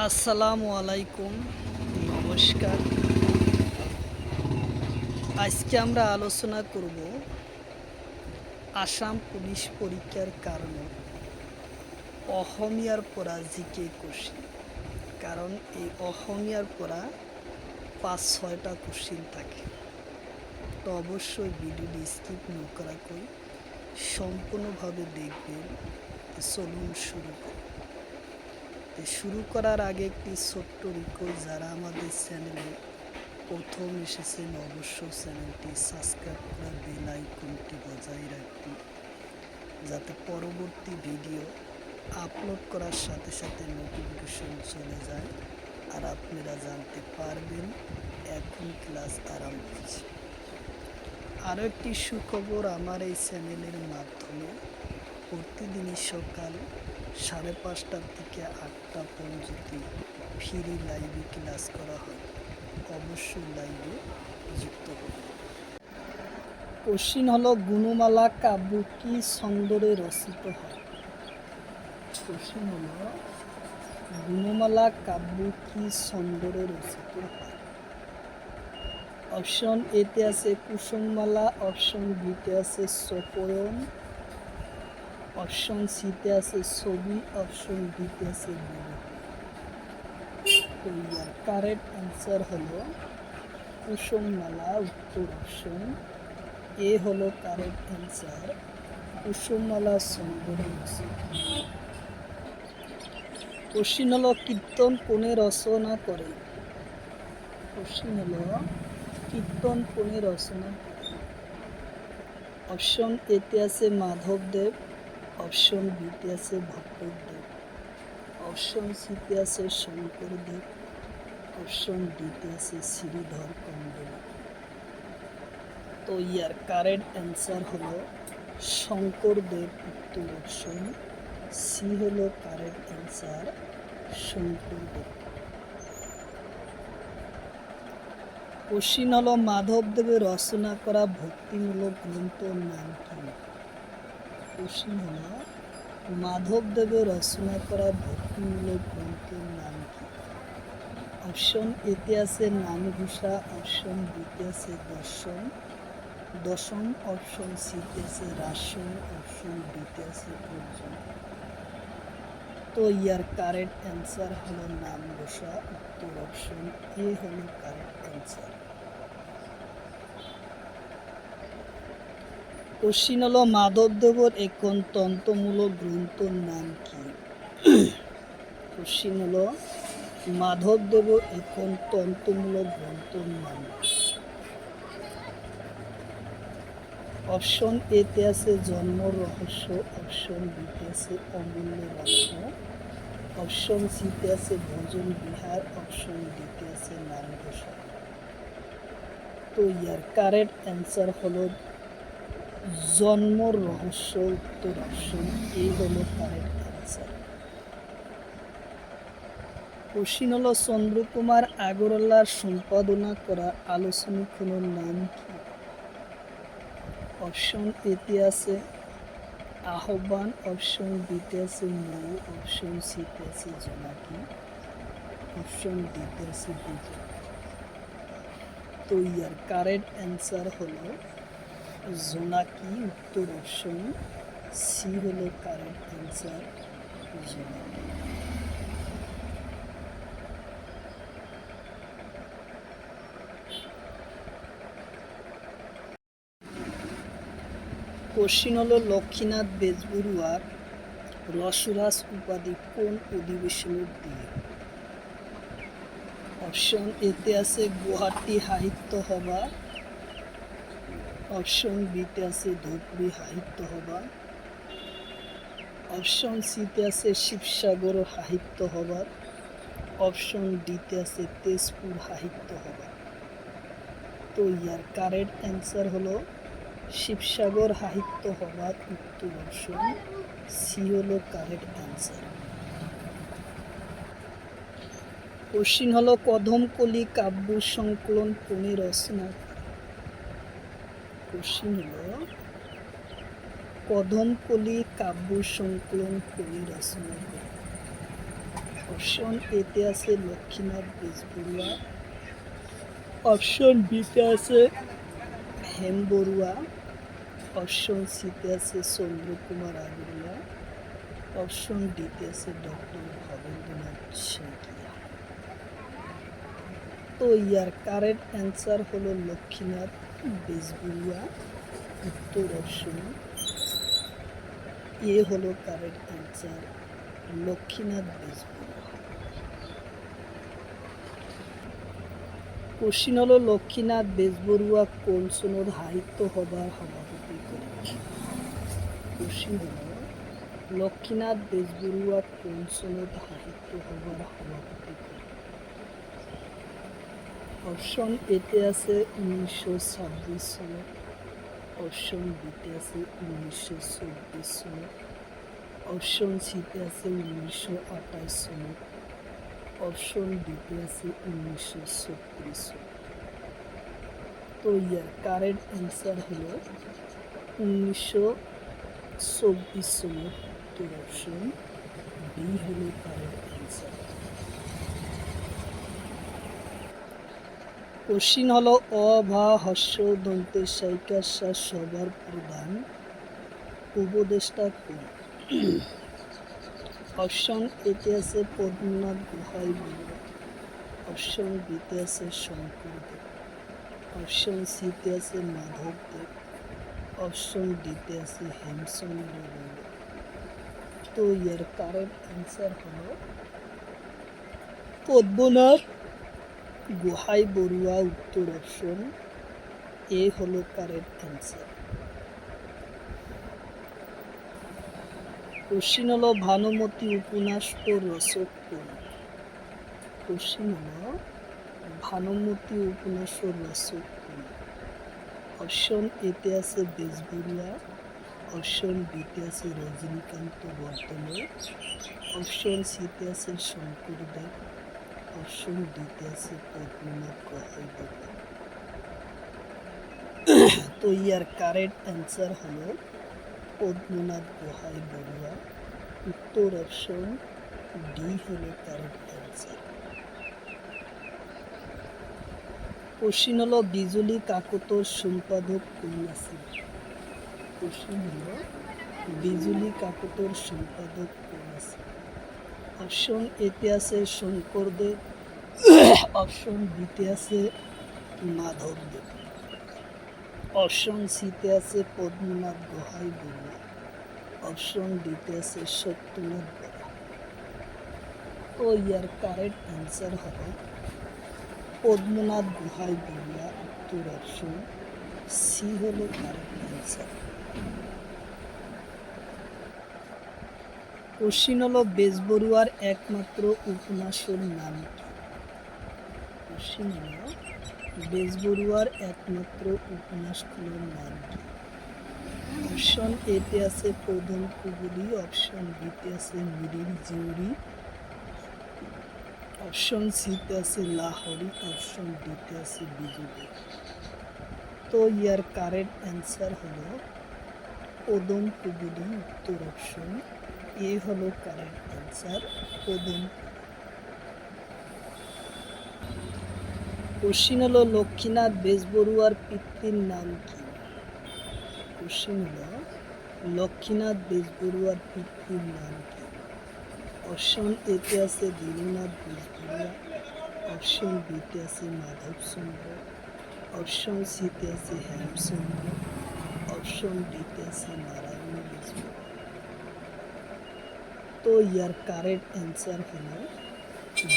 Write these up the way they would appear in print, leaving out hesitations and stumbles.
আসসালামু আলাইকুম, নমস্কার। আজকে আমরা আলোচনা করব আসাম পুলিশ পরীক্ষার কারণে অসমীয়ার পড়া জিকে কোশ্চিন। কারণ এই অসমীয়ার পড়া ৫-৬টা কোশ্চিন থাকে। তো অবশ্যই ভিডিওটি স্কিপ নকরাকৈ সম্পূর্ণভাবে দেখবেন। চলুন শুরু করি। শুরু করার আগে একটি ছোট্ট রিকোয়েস্ট, যারা আমাদের চ্যানেলে প্রথম এসেছেন অবশ্যই চ্যানেলটি সাবস্ক্রাইব করে বেল আইকনটি বজায় রাখবেন, যাতে পরবর্তী ভিডিও আপলোড করার সাথে সাথে নোটিফিকেশন চলে যায় আর আপনারা জানতে পারবেন এখন ক্লাস আরম্ভ হচ্ছে। আরও একটি সুখবর, আমার এই চ্যানেলের মাধ্যমে প্রতিদিনই সকাল 5:30 থেকে 8টা পর্যন্ত ফ্রি লাইভে ক্লাস করা হয়। অবশ্যই লাইভে যুক্ত হবে। কোশ্চিন হলো, গুণমালা কাব্য কি ছন্দরে রচিত হয়? কোশ্চিন হলো, গুণমালা কাব্য কি ছন্দরে রচিত হয়? অপশন এতে আছে কুসুমমালা, অপশন বিতে আছে সপয়ন, অপশন সিতে আছে ছবি, অপশন ডিতে আছে বিরহ। তো ইয়ার কারেক্ট অ্যান্সার হলো কুসুমমালা। উত্তর অপশন এ হলো কারেক্ট অ্যান্সার, কুসুমমালা ছন্দরে রচিত। কোশ্চিন হলো, কীর্তন কোনে রচনা করে? কোশ্চিন হলো, কীর্তন কোনে রচনা করে? অপশন এতে আছে মাধবদেব, অপশন বিতে আছে ভট্টদেব, অপশন সিতে আছে শঙ্করদেব, অপশন ডিতে আছে শ্রীধর কন্দলী। তো ইয়ার কারেক্ট অ্যান্সার হলো শঙ্করদেব। উত্তর অপশন সি হলো কারেক্ট অ্যান্সার, শঙ্করদেব। কোশ্চিন হলো, মাধবদেবের রচনা করা ভক্তিমূলক গ্রন্থর নাম কি? কোশ্চিন হলো, মাধবদেবের রচনা করা ভক্তিমূলক গ্রন্থের নাম কি? অপশন এতে আছে নামঘোষা, অপশন বিতে আছে দশম, অপশন সিতে আছে রাসম, অপশন ডিতে আছে অর্জুন। তো ইয়ার কারেক্ট অ্যান্সার হলো নামঘোষা। উত্তর অপশন এ হলো কারেক্ট অ্যান্সার। কোশ্চিন হলো, মাধবদেবের এখন তন্ত্রমূলক গ্রন্থর নাম কি? কোশ্চিন হলো, মাধবদেবের এখন তন্ত্রমূলক গ্রন্থর নাম কি? অপশন এতে আছে জন্ম রহস্য, অপশন বিতে আছে অমূল্য রত্ন, অপশন সিতে আছে ভজন বিহার, অপশন ডিতে আছে নামঘোষা। তো ইয়ার কারেক্ট অ্যান্সার হলো জন্ম রহস্য। উত্তর অপশন এ হলো কারেক্ট অ্যান্সার। কোশ্চিন হলো, চন্দ্রকুমার আগরওয়ালার সম্পাদনা করা আলোচনীখনের নাম কি? অপশন এতে আছে আহ্বান, অপশন বিতে আছে মৌ, অপশন সিতে আছে জোনাকি, অপশন ডিতে আছে বিজয়। তো ইয়ার কারেক্ট অ্যান্সার হলো জোনাকি। উত্তর অপশন সি হলো কারেক্ট অ্যান্সার, জোনাকি। কোশ্চিন হলো, লক্ষ্মীনাথ বেজবরুয়ার রসরাজ উপাধি কোন অধিবেশনের দিয়ে? অপশন এতে আছে গুয়াহাটি সাহিত্য সভা, অপশন বিতে আছে ধুবড়ী সাহিত্য সভা, অপশন সিতে আছে শিবসাগর সাহিত্য সভা, অপশন ডিতে আছে তেজপুর সাহিত্য সভা। তো ইয়ার কারেক্ট অ্যান্সার হলো শিবসাগর সাহিত্য সভা। উত্তর অপশন সি হলো কারেক্ট অ্যান্সার। কোশ্চিন হলো, কদমকলি কাব্য সংকলন কোনে রচনা? কোশ্চিন হলো, কদমকলি কাব্য সংকলন কোনে রচনা করে? অপশন এতে আছে লক্ষ্মীনাথ বেজবরুয়া, অপশন বিতে আছে হেম বড়ুয়া, অপশন সিতে আছে চন্দ্রকুমার আগরওয়ালা, অপশন ডিতে আছে ডক্টর ভবেন্দ্রনাথ শইকীয়া। তো ইয়ার কারেক্ট অ্যান্সার হলো লক্ষ্মীনাথ বেজবরুয়া। উত্তর অপশন এ হলো correct answer, Lakshminath Bezbaruah. Question হলো লক্ষ্মীনাথ বেজবরুয়া কোন সনদ সাহিত্য সভার সভাপতি করেছে। কোশ্চিন হলো লক্ষ্মীনাথ বেজবরুয়া কোন সনদ সাহিত্য সভার সভাপতি করে। অপশন এতে আছে 1926 সনত, অপশন বিতে আছে 1924 সনত, অপশন সিতে আছে 1928 সনত, অপশন ডিতে আছে 1936 সনত। তো ইয়ার কারেক্ট অ্যান্সার হলো 1924 সনত। উত্তর অপশন বি হলো কারেক্ট অ্যান্সার। কোশ্চিন হলো অ ভা হস্য দন্তের সাইকার সবার প্রধান উপদেষ্টা কোন। অপশন এতে আছে পদ্মনাথ গোহাই বড়ুয়া, অপশন বিতে আছে শঙ্করদেব, অপশন সিতে আছে মাধবদেব, অপশন ডিতে আছে হেমচন্দ্র বড়ুয়া। তো এর কারেক্ট অ্যান্সার হলো পদ্মনাথ গোহাই বড়ুয়া। উত্তর অপশন এ হলো কারেক্ট অ্যান্সার। কোশ্চিন হলো ভানুমতি উপন্যাস ও রচক কোন। কোশ্চিন হলো ভানুমতি উপন্যাস ও রচক কোন। অপশন এতে আছে বেজবরুয়া, অপশন বিতে আছে রজনীকান্ত বরদলৈ, অপশন সিতে আছে শঙ্করদেব, অপশন ডিতে আছে পদ্মনাথ গোহাই বড়ুয়া। তো ইয়ার কারেক্ট অ্যান্সার হলো পদ্মনাথ গোহাই বড়ুয়া। উত্তর অপশন ডি হলো কারেক্ট অ্যান্সার। কোশ্চিন হলো বিজুলি কাকতর সম্পাদক কোন আছে। কোশ্চিন হলো বিজুলি কাকতর সম্পাদক কোন আছে। অপশন এতে আছে শঙ্করদেব, অপশন বিতে আছে মাধবদেব, অপশন সিতে আছে পদ্মনাথ গোহাই বড়ুয়া, অপশন ডিতে আছে সত্যনাথ বরা। তো ইয়ার কারেক্ট অ্যান্সার হবে পদ্মনাথ গোহাই বড়ুয়া। উত্তর অপশন সি হলো কারেক্ট অ্যান্সার। কোশ্চিন হলো বেজবরুয়ার একমাত্র উপন্যাসের নাম কি। কোশ্চিন হলো বেজবরুয়ার একমাত্র উপন্যাসগুলোর নাম কি। অপশন এতে আছে প্রথম কুবুলি, অপশন বিতে আছে মিরির জিউরি, অপশন সিতে আছে লাহোরি, অপশন ডিতে আছে বিজুলি। তো ইয়ার কারেক্ট অ্যান্সার হলো প্রথম কুবুলি। উত্তর অপশন এ হলো কারেক্ট অ্যান্সার, প্রথম। কোশ্চিন হলো লক্ষ্মীনাথ বেজবরুয়ার পিতৃর নাম কি। কোশ্চিন হলো লক্ষ্মীনাথ বেজবরুয়ার পিতৃর নাম কি। অপশন এতে আছে দীননাথ বেজবরুয়া, অপশন বিতে আছে মাধবচন্দ্র, অপশন সিতে আছে হেমচন্দ্র, অপশন ডিতে আছে নারায়ণ বেজবরুয়া। তো ইয়ার কারেক্ট অ্যান্সার হলো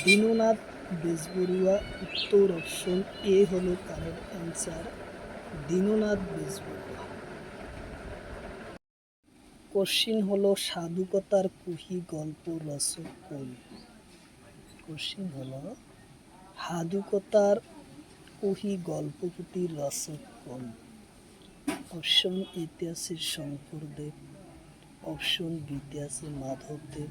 দীননাথ বেজবরুয়া। উত্তর অপশন এ হলো correct answer, Dinanath Bezbaruah. Question হলো সাধুকতার কুহি গল্প রচক কোন। কোশ্চিন হলো সাধুকতার কুহি গল্পপুটির রচক কোন। অপশন এতে আছে শঙ্করদেব, অপশন বিতে আছে মাধবদেব,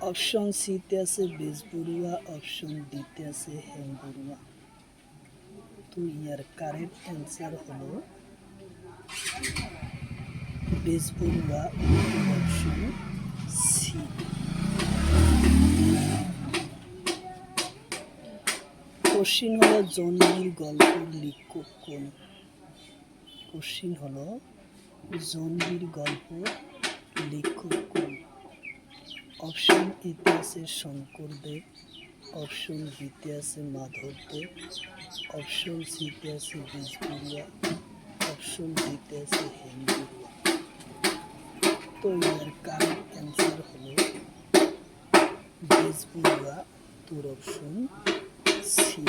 অপশন সিতে আছে বেজবরুয়া, অপশন ডিতে আছে হেম বড়ুয়া। তো ইয়ার কারেক্ট অ্যান্সার হলো বেজবরুয়া উত্তর অপশন সি। কোশ্চিন হলো জঙ্গির গল্পের লেখক কোন? কোশ্চিন হলো জঙ্গির গল্প লেখক কোন? অপশন এতে আছে শঙ্করদেব, অপশন বিতে আছে মাধবদেব, অপশন সিতে আছে বেজবরুয়া, অপশন ডিতে আছে হেমবরুয়া। তো এর কারেক্ট অ্যান্সার হলো বেজবরুয়া, উত্তর অপশন সি।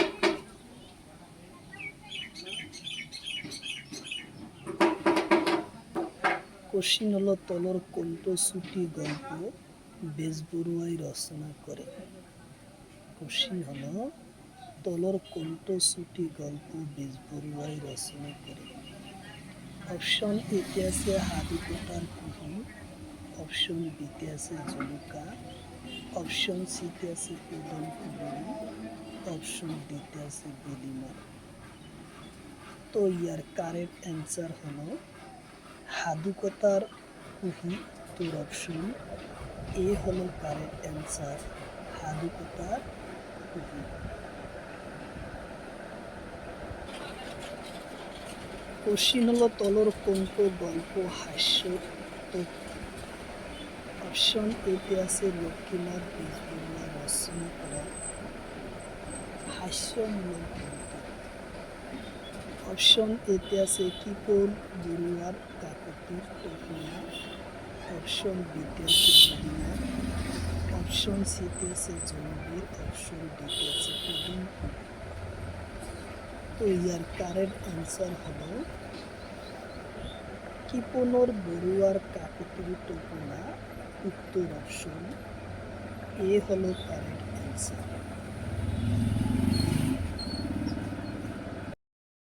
কোশ্চিন হলো তলর কণ্ঠশ্রুতি গল্প বেজবরুয়াই রচনা করে? কোশ্চিন হলো তলর কণ্ঠশ্রুতি গল্প বেজবরুয়াই রচনা করে? অপশন এতে আছে হাদুকতার কুহু, অপশন বিতে আছে জুলুকা, অপশন সিতে আছে উদন কুবুরি, অপশন ডিতে আছে বেলিমার। তো ইয়ার কারেক্ট অ্যান্সার হলো হাদুকতার কুহু, উত্তর অপশন এ হলো কারেক্ট অ্যান্সার, হাদুকতার কুহু। কোশ্চিন হলো তলর কোনটো গল্প হাস্য তথ্য? অপশন এতে আছে লক্ষ্মীনাথ বেজবরুয়া রচনা করা হাস্যমূলক গ্রন্থ, অপশন এতে আছে কিপল বড়ুয়ার কাকতির টোপনা, অপশন বিতে আছে বেলিমার, অপশন সিতে আছে জঙ্গির, অপশন ডিতে আছে উদম। তো ইয়ার কারেক্ট অ্যান্সার হলো কিপনর বড়ুয়ার কাকতির টোপনা, উত্তর অপশন এ হলো কারেক্ট অ্যান্সার।